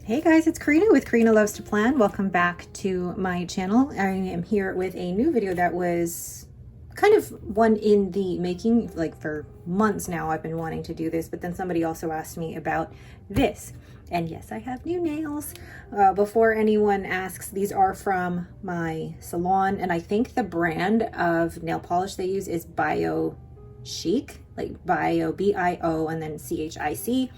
Hey guys, it's Karina with Karina Loves to Plan. Welcome back to my channel. I am here with a new video that was kind of one in the making, like for months now. I've been wanting to do this, but then somebody also asked me about this. And yes, I have new nails. Before anyone asks, these are from my salon, and I think the brand of nail polish they use is Bio Chic, like Bio, B-I-O, and then C-H-I-C.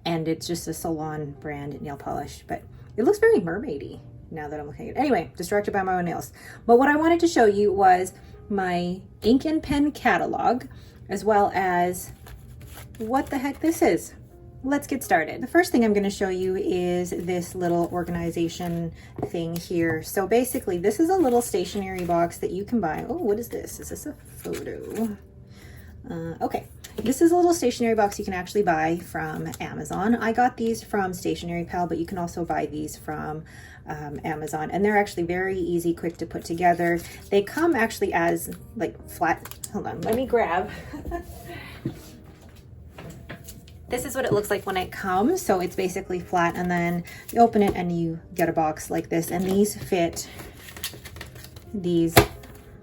And it's just a salon brand nail polish, but it looks very mermaidy now that I'm looking at it. Anyway, distracted by my own nails. But what I wanted to show you was my ink and pen catalog, as well as what the heck this is. Let's get started. The first thing I'm going to show you is this little organization thing here. So basically, this is a little stationery box that you can buy. Oh, what is this? Is this a photo? Okay. This is a little stationery box you can actually buy from Amazon. I got these from Stationery Pal, but you can also buy these from Amazon, and they're actually very easy, quick to put together. They come actually as like flat. Hold on, let me grab. This is what it looks like when it comes. So it's basically flat, and then you open it and you get a box like this, and these fit these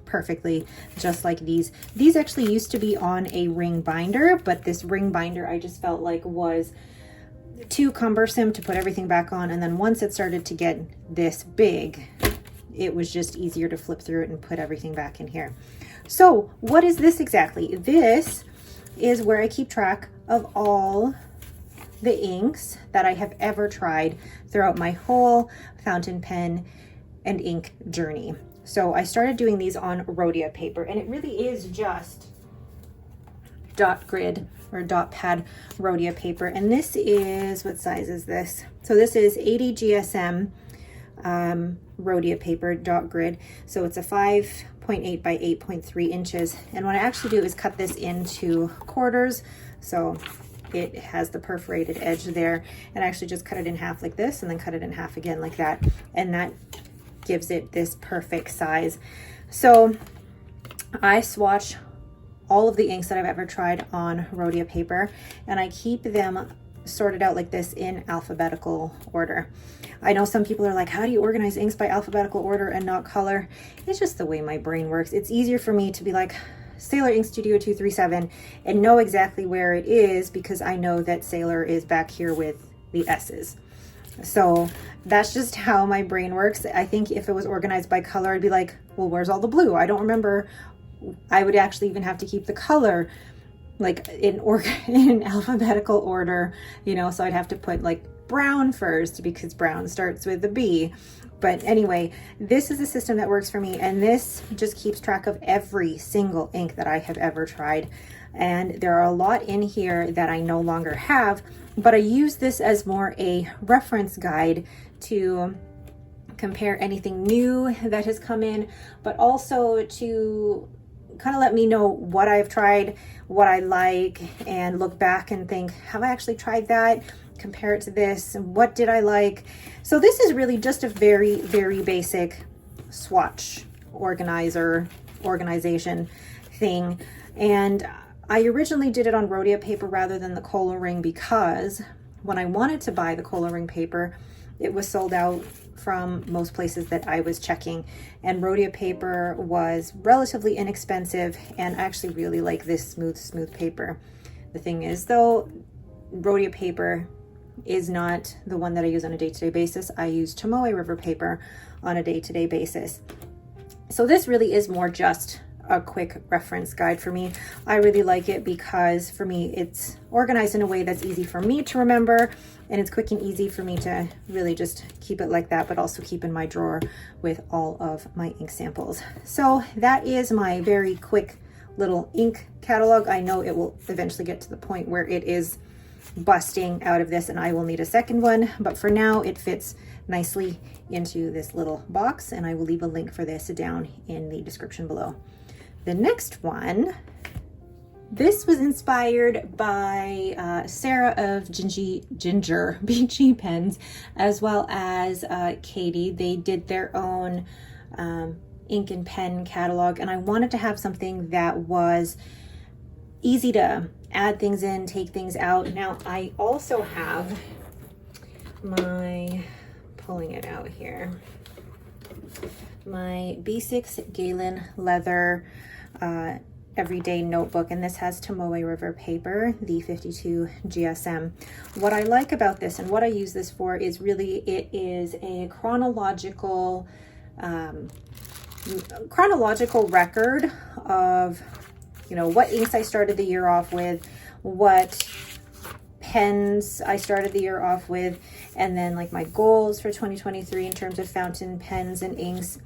perfectly, just like these. These actually used to be on a ring binder, but this ring binder I just felt like was too cumbersome to put everything back on. And then once it started to get this big, it was just easier to flip through it and put everything back in here. So what is this exactly? This is where I keep track of all the inks that I have ever tried throughout my whole fountain pen and ink journey. So I started doing these on Rhodia paper, and it really is just dot grid or dot pad Rhodia paper. And this is, what size is this? So this is 80 GSM Rhodia paper dot grid. So it's a 5.8 by 8.3 inches. And what I actually do is cut this into quarters. So it has the perforated edge there, and I actually just cut it in half like this, and then cut it in half again like that. And that gives it this perfect size. So I swatch all of the inks that I've ever tried on Rhodia paper, and I keep them sorted out like this in alphabetical order. I know some people are like, how do you organize inks by alphabetical order and not color? It's just the way my brain works. It's easier for me to be like Sailor Ink Studio 237 and know exactly where it is, because I know that Sailor is back here with the S's. So that's just how my brain works. I think if it was organized by color, I'd be like, well, where's all the blue? I don't remember. I would actually even have to keep the color like in alphabetical order, you know, so I'd have to put like brown first, because brown starts with a B. But anyway, this is a system that works for me, and this just keeps track of every single ink that I have ever tried. And there are a lot in here that I no longer have, but I use this as more a reference guide to compare anything new that has come in, but also to kind of let me know what I've tried, what I like, and look back and think, have I actually tried that? Compare it to this, and what did I like? So this is really just a very, very basic swatch organization thing. And I originally did it on Rhodia paper rather than the Cola Ring, because when I wanted to buy the Cola Ring paper, it was sold out from most places that I was checking, and Rhodia paper was relatively inexpensive, and I actually really like this smooth paper. The thing is though, Rhodia paper is not the one that I use on a day-to-day basis. I use Tomoe River paper on a day-to-day basis. So this really is more just a quick reference guide for me. I really like it because for me it's organized in a way that's easy for me to remember, and it's quick and easy for me to really just keep it like that, but also keep in my drawer with all of my ink samples. So that is my very quick little ink catalog. I know it will eventually get to the point where it is busting out of this and I will need a second one, but for now it fits nicely into this little box, and I will leave a link for this down in the description below. The next one, this was inspired by Sarah of Ginger BG Pens, as well as Katie. They did their own ink and pen catalog, and I wanted to have something that was easy to add things in, take things out. Now I also have pulling it out here, my B6 Galen leather everyday notebook, and this has Tomoe River paper, the 52 GSM. What I like about this and what I use this for is really it is a chronological record of, you know, what inks I started the year off with, what pens I started the year off with, and then like my goals for 2023 in terms of fountain pens and inks,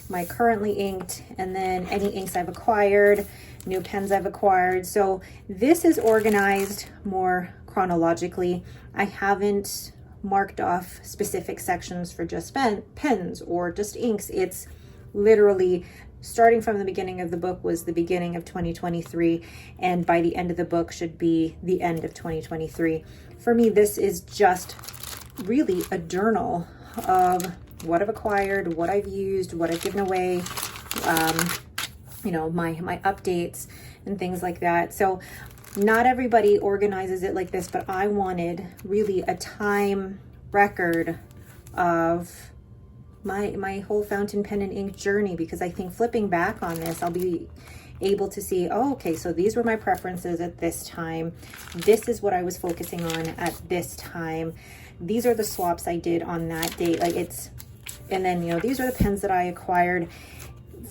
my currently inked, and then any inks I've acquired, new pens I've acquired. So this is organized more chronologically. I haven't marked off specific sections for just pens or just inks. It's literally starting from the beginning of the book was the beginning of 2023, and by the end of the book should be the end of 2023. For me, this is just really a journal of what I've acquired, what I've used, what I've given away, you know, my updates and things like that. So not everybody organizes it like this, but I wanted really a time record of my whole fountain pen and ink journey, because I think flipping back on this, I'll be able to see, oh, okay, so these were my preferences at this time. This is what I was focusing on at this time. These are the swaps I did on that date. Like it's, and then, you know, these are the pens that I acquired.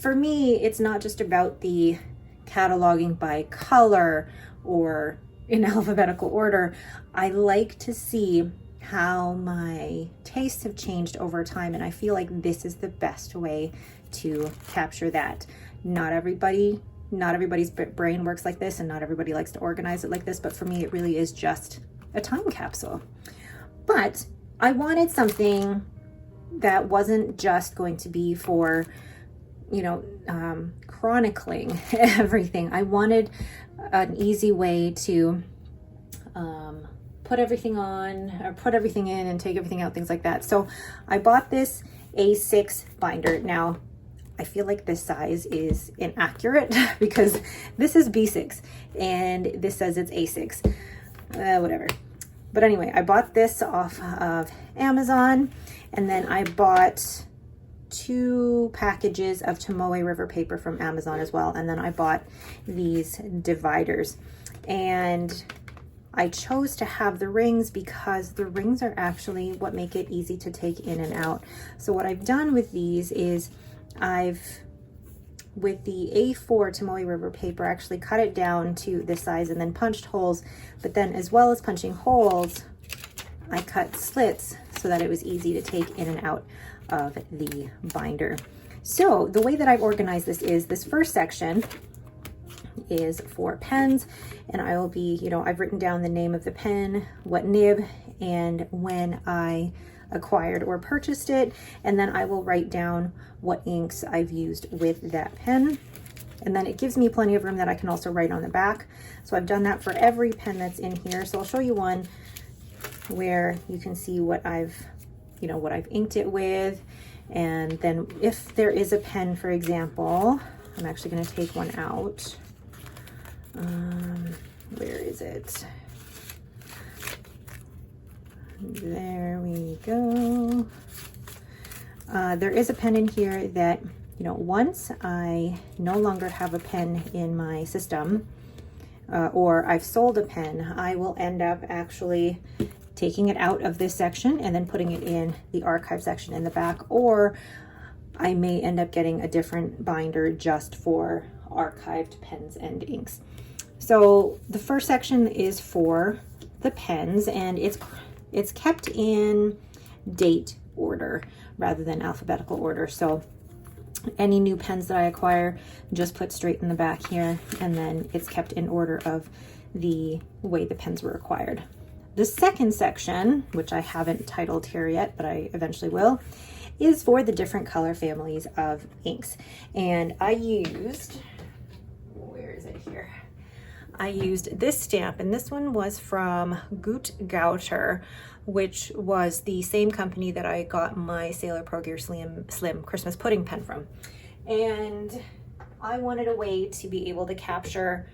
For me, it's not just about the cataloging by color or in alphabetical order. I like to see how my tastes have changed over time, and I feel like this is the best way to capture that. Not everybody's brain works like this, and not everybody likes to organize it like this, but for me it really is just a time capsule. But I wanted something that wasn't just going to be for, you know, chronicling everything. I wanted an easy way to put everything on, or put everything in and take everything out, things like that. So I bought this A6 binder. Now, I feel like this size is inaccurate because this is B6 and this says it's A6, whatever. But anyway, I bought this off of Amazon, and then I bought 2 packages of Tomoe River paper from Amazon as well. And then I bought these dividers, and I chose to have the rings because the rings are actually what make it easy to take in and out. So what I've done with these is with the A4 Tomoe River paper, actually cut it down to this size and then punched holes. But then as well as punching holes, I cut slits so that it was easy to take in and out of the binder. So the way that I've organized this is this first section is for pens, and I will be, you know, I've written down the name of the pen, what nib, and when I acquired or purchased it, and then I will write down what inks I've used with that pen, and then it gives me plenty of room that I can also write on the back. So I've done that for every pen that's in here. So I'll show you one where you can see what I've inked it with, and then if there is a pen, for example, I'm actually going to take one out. Where is it? There we go. There is a pen in here that, you know, once I no longer have a pen in my system, or I've sold a pen, I will end up actually taking it out of this section and then putting it in the archive section in the back, or I may end up getting a different binder just for archived pens and inks. So the first section is for the pens, and it's kept in date order rather than alphabetical order. So any new pens that I acquire, just put straight in the back here, and then it's kept in order of the way the pens were acquired. The second section, which I haven't titled here yet, but I eventually will, is for the different color families of inks. And I used, where is it here? I used this stamp, and this one was from Gut Gouter, which was the same company that I got my Sailor Pro Gear Slim Christmas pudding pen from. And I wanted a way to be able to capture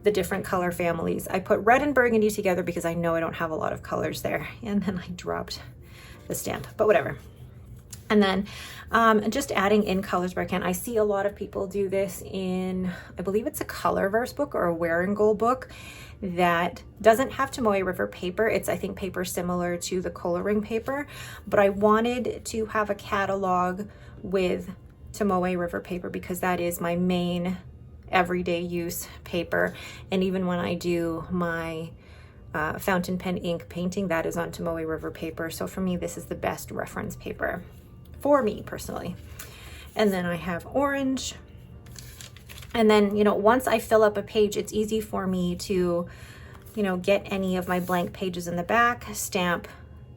the different color families. I put red and burgundy together because I know I don't have a lot of colors there. And then I dropped the stamp, but whatever. And then just adding in colors where I can. I see a lot of people do this in, I believe it's a Colorverse book or a Wear and Gold book that doesn't have Tomoe River paper. It's, I think, paper similar to the coloring paper, but I wanted to have a catalog with Tomoe River paper because that is my main everyday use paper. And even when I do my fountain pen ink painting, that is on Tomoe River paper. So for me, this is the best reference paper for me personally. And then I have orange. And then, you know, once I fill up a page, it's easy for me to, you know, get any of my blank pages in the back, stamp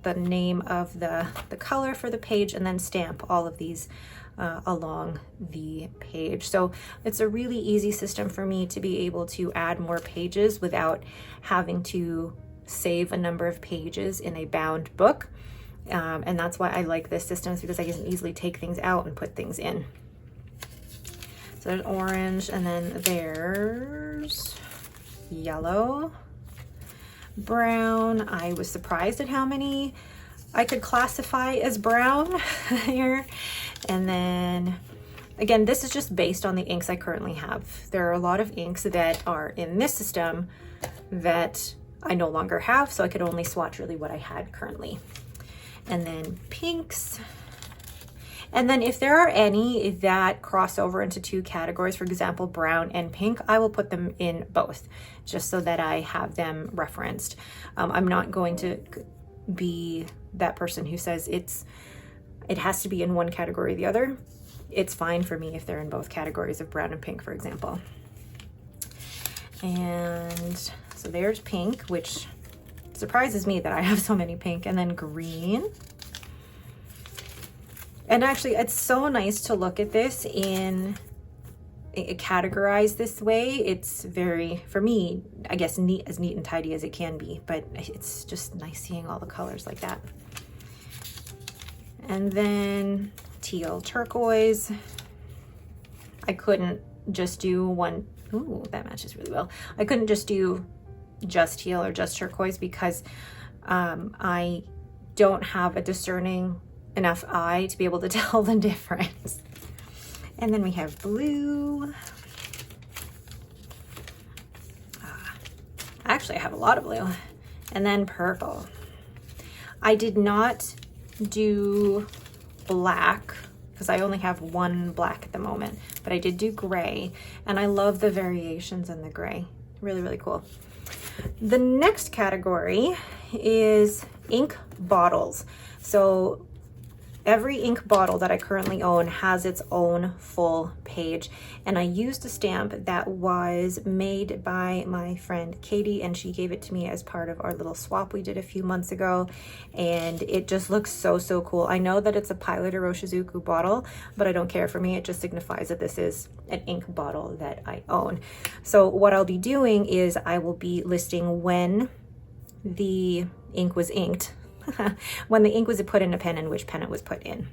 the name of the color for the page, and then stamp all of these along the page. So it's a really easy system for me to be able to add more pages without having to save a number of pages in a bound book. And that's why I like this system, is because I can easily take things out and put things in. So there's orange, and then there's yellow, brown. I was surprised at how many I could classify as brown here. And then again, this is just based on the inks I currently have. There are a lot of inks that are in this system that I no longer have, so I could only swatch really what I had currently. And then pinks. And then if there are any that cross over into two categories, for example, brown and pink, I will put them in both just so that I have them referenced. I'm not going to be that person who says it has to be in one category or the other. It's fine for me if they're in both categories of brown and pink, for example. And so there's pink, which surprises me that I have so many pink. And then green. And actually, it's so nice to look at this in categorized this way. It's very, for me, I guess, as neat and tidy as it can be, but it's just nice seeing all the colors like that. And then teal turquoise. I couldn't just do one. Ooh, that matches really well. I couldn't just do just teal or just turquoise because I don't have a discerning enough eye to be able to tell the difference. And then we have blue. Actually, I have a lot of blue. And then purple. I did not do black because I only have one black at the moment, but I did do gray, and I love the variations in the gray. Really, really cool. The next category is ink bottles. So every ink bottle that I currently own has its own full page, and I used a stamp that was made by my friend Katie, and she gave it to me as part of our little swap we did a few months ago, and it just looks so, so cool. I know that it's a Pilot Iroshizuku bottle, but I don't care. For me, it just signifies that this is an ink bottle that I own. So what I'll be doing is I will be listing when the ink was inked, when the ink was put in a pen and which pen it was put in.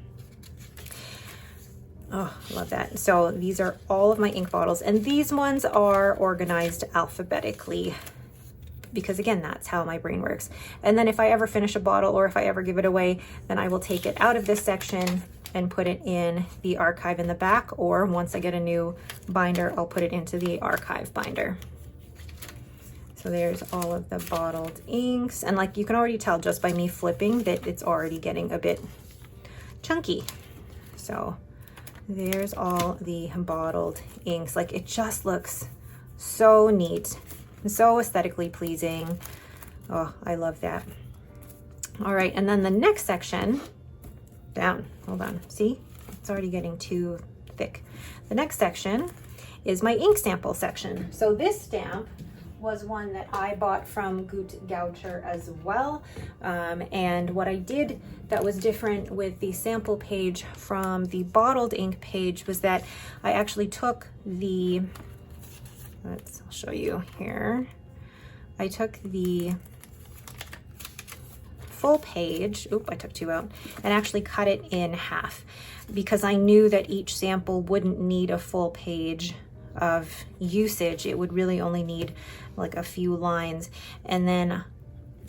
Oh, love that. So these are all of my ink bottles, and these ones are organized alphabetically because, again, that's how my brain works. And then if I ever finish a bottle or if I ever give it away, then I will take it out of this section and put it in the archive in the back, or once I get a new binder, I'll put it into the archive binder. So there's all of the bottled inks, and like you can already tell just by me flipping that it's already getting a bit chunky. So there's all the bottled inks. Like, it just looks so neat and so aesthetically pleasing. Oh, I love that. All right, and then the next section, hold on, see? It's already getting too thick. The next section is my ink sample section. So this stamp was one that I bought from Gut Goucher as well. And what I did that was different with the sample page from the bottled ink page was that I actually took the, I'll show you here. I took the full page, I took two out, and actually cut it in half because I knew that each sample wouldn't need a full page of usage. It would really only need like a few lines. And then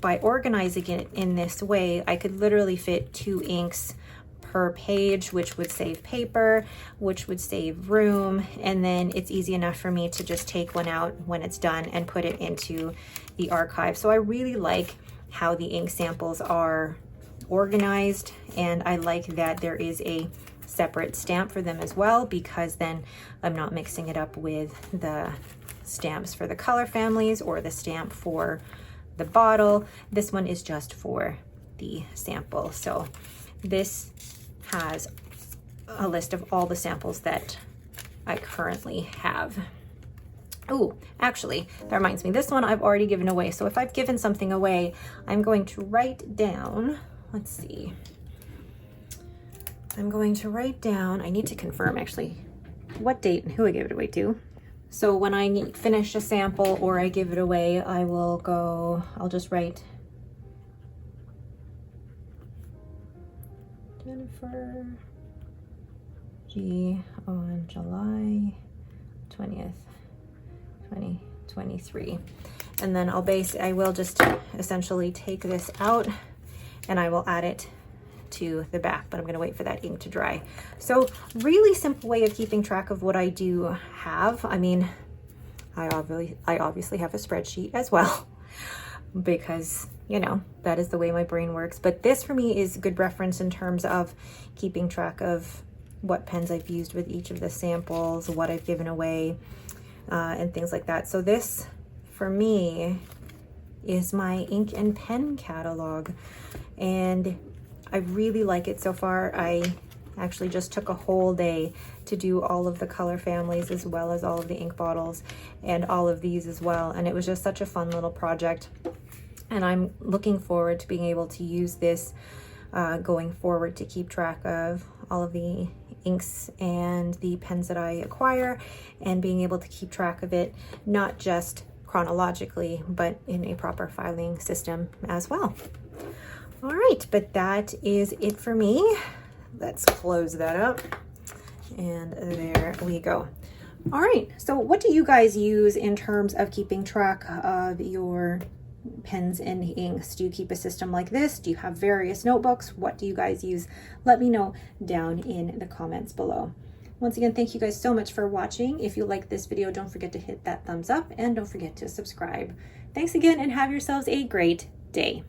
by organizing it in this way, I could literally fit 2 inks per page, which would save paper, which would save room, and then it's easy enough for me to just take one out when it's done and put it into the archive. So I really like how the ink samples are organized, and I like that there is a separate stamp for them as well, because then I'm not mixing it up with the stamps for the color families or the stamp for the bottle. This one is just for the sample. So this has a list of all the samples that I currently have. Oh, actually, that reminds me, this one I've already given away. So if I've given something away, I'm going to write down, let's see. I'm going to write down, I need to confirm actually what date and who I gave it away to. So when I finish a sample or I give it away, I will go, I'll just write Jennifer G on July 20th, 2023. And then I will just essentially take this out and I will add it to the back, but I'm gonna wait for that ink to dry. So really simple way of keeping track of what I do have. I mean, I obviously have a spreadsheet as well, because you know, that is the way my brain works. But this for me is good reference in terms of keeping track of what pens I've used with each of the samples, what I've given away, and things like that. So this for me is my ink and pen catalog, and I really like it so far. I actually just took a whole day to do all of the color families as well as all of the ink bottles and all of these as well. And it was just such a fun little project. And I'm looking forward to being able to use this going forward to keep track of all of the inks and the pens that I acquire, and being able to keep track of it, not just chronologically, but in a proper filing system as well. All right, but that is it for me. Let's close that up. And there we go. All right, so what do you guys use in terms of keeping track of your pens and inks? Do you keep a system like this? Do you have various notebooks? What do you guys use? Let me know down in the comments below. Once again, thank you guys so much for watching. If you like this video, don't forget to hit that thumbs up and don't forget to subscribe. Thanks again and have yourselves a great day.